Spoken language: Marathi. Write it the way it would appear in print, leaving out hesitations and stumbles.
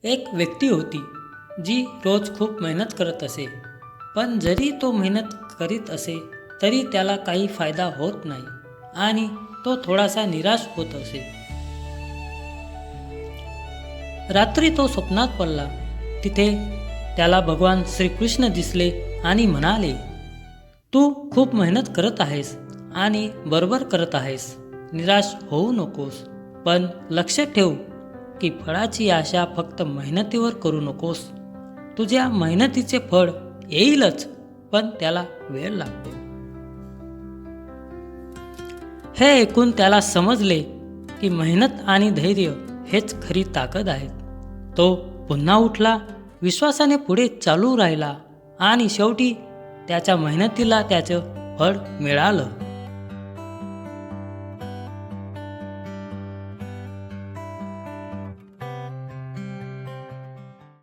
एक व्यक्ती होती जी रोज खूप मेहनत करत असे, पण जरी तो मेहनत करीत असे तरी त्याला काही फायदा होत नाही आणि तो थोडासा निराश होत असे. रात्री तो स्वप्नात पडला. तिथे त्याला भगवान श्रीकृष्ण दिसले आणि म्हणाले, तू खूप मेहनत करत आहेस आणि बरोबर करत आहेस. निराश होऊ नकोस, पण लक्षात ठेव की फळाची आशा फक्त मेहनतीवर करू नकोस. तुझ्या मेहनतीचे फळ येईलच, पण त्याला वेळ लागतो. हे ऐकून त्याला समजले की मेहनत आणि धैर्य हेच खरी ताकद आहेत. तो पुन्हा उठला, विश्वासाने पुढे चालू राहिला आणि शेवटी त्याच्या मेहनतीला त्याचं फळ मिळालं.